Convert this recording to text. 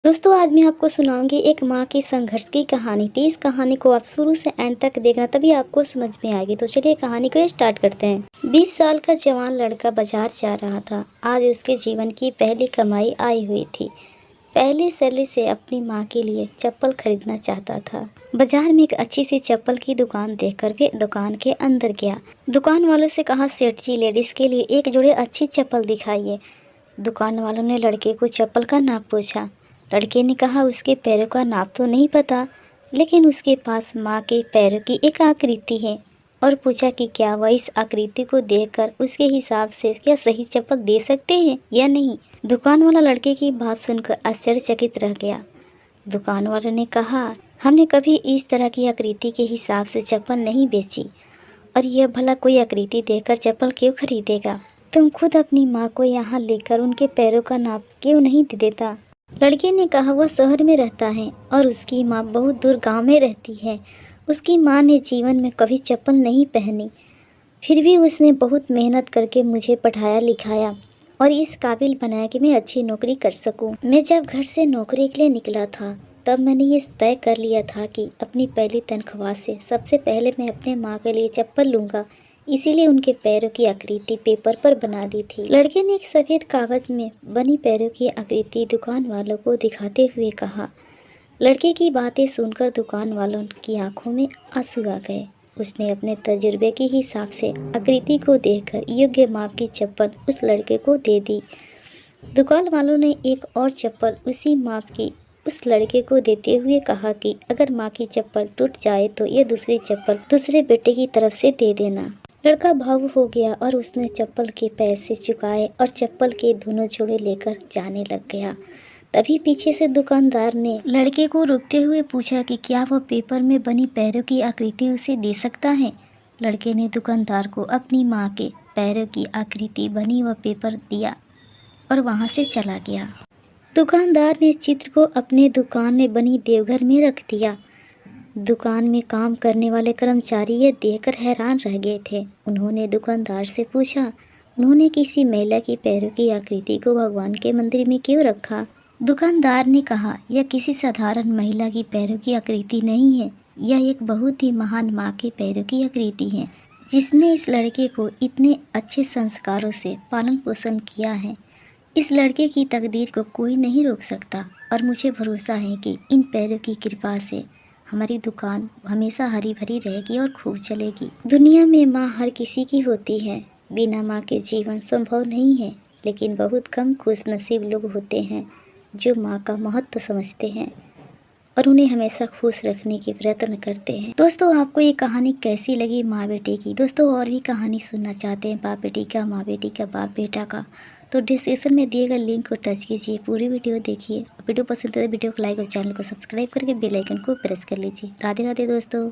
दोस्तों आज मैं आपको सुनाऊंगी एक माँ के संघर्ष की कहानी थी। इस कहानी को आप शुरू से एंड तक देखना, तभी आपको समझ में आएगी। तो चलिए कहानी को स्टार्ट करते हैं। 20 साल का जवान लड़का बाजार जा रहा था। आज उसके जीवन की पहली कमाई आई हुई थी। पहले सैलरी से अपनी माँ के लिए चप्पल खरीदना चाहता था। बाजार में एक अच्छी सी चप्पल की दुकान देखकर वे दुकान के अंदर गया। दुकान वालों से कहा, सेठ जी लेडीज के लिए एक जोड़े अच्छी चप्पल दिखाइए। दुकान वालों ने लड़के को चप्पल का नाप पूछा। लड़के ने कहा, उसके पैरों का नाप तो नहीं पता, लेकिन उसके पास माँ के पैरों की एक आकृति है। और पूछा कि क्या वह इस आकृति को देखकर उसके हिसाब से क्या सही चप्पल दे सकते हैं या नहीं। दुकान वाला लड़के की बात सुनकर आश्चर्यचकित रह गया। दुकान वाले ने कहा, हमने कभी इस तरह की आकृति के हिसाब से चप्पल नहीं बेची, और यह भला कोई आकृति देखकर चप्पल क्यों खरीदेगा। तुम खुद अपनी माँ को यहाँ लेकर उनके पैरों का नाप क्यों नहीं दे देता। लड़के ने कहा, वह शहर में रहता है और उसकी माँ बहुत दूर गांव में रहती है। उसकी माँ ने जीवन में कभी चप्पल नहीं पहनी, फिर भी उसने बहुत मेहनत करके मुझे पढ़ाया लिखाया और इस काबिल बनाया कि मैं अच्छी नौकरी कर सकूं। मैं जब घर से नौकरी के लिए निकला था, तब मैंने ये तय कर लिया था कि अपनी पहली तनख्वाह से सबसे पहले मैं अपने माँ के लिए चप्पल लूँगा। इसीलिए उनके पैरों की आकृति पेपर पर बना ली थी। लड़के ने एक सफ़ेद कागज़ में बनी पैरों की आकृति दुकान वालों को दिखाते हुए कहा। लड़के की बातें सुनकर दुकान वालों की आंखों में आंसू आ गए। उसने अपने तजुर्बे के हिसाब से आकृति को देखकर योग्य माप की चप्पल उस लड़के को दे दी। दुकान वालों ने एक और चप्पल उसी माप की उस लड़के को देते हुए कहा कि अगर माँ की चप्पल टूट जाए तो ये दूसरी चप्पल दूसरे बेटे की तरफ से दे देना। लड़का भावुक हो गया और उसने चप्पल के पैसे चुकाए और चप्पल के दोनों जोड़े लेकर जाने लग गया। तभी पीछे से दुकानदार ने लड़के को रोकते हुए पूछा कि क्या वह पेपर में बनी पैरों की आकृति उसे दे सकता है। लड़के ने दुकानदार को अपनी माँ के पैरों की आकृति बनी वह पेपर दिया और वहाँ से चला गया। दुकानदार ने चित्र को अपने दुकान में बनी देवघर में रख दिया। दुकान में काम करने वाले कर्मचारी ये देखकर हैरान रह गए थे। उन्होंने दुकानदार से पूछा, उन्होंने किसी महिला की पैरों की आकृति को भगवान के मंदिर में क्यों रखा। दुकानदार ने कहा, यह किसी साधारण महिला की पैरों की आकृति नहीं है, यह एक बहुत ही महान माँ के पैरों की आकृति है, जिसने इस लड़के को इतने अच्छे संस्कारों से पालन पोषण किया है। इस लड़के की तकदीर को कोई नहीं रोक सकता और मुझे भरोसा है कि इन पैरों की कृपा से हमारी दुकान हमेशा हरी भरी रहेगी और खूब चलेगी। दुनिया में माँ हर किसी की होती है। बिना माँ के जीवन संभव नहीं है, लेकिन बहुत कम खुश नसीब लोग होते हैं जो माँ का महत्व समझते हैं और उन्हें हमेशा खुश रखने के प्रयत्न करते हैं। दोस्तों आपको ये कहानी कैसी लगी माँ बेटे की। दोस्तों और भी कहानी सुनना चाहते हैं बाप बेटी का, माँ बेटी का, बाप बेटा का, तो डिस्क्रिप्शन में दिए गए लिंक को टच कीजिए, पूरी वीडियो देखिए। वीडियो पसंद है तो वीडियो को लाइक और चैनल को सब्सक्राइब करके बेल आइकन को प्रेस कर लीजिए। राधे राधे दोस्तों।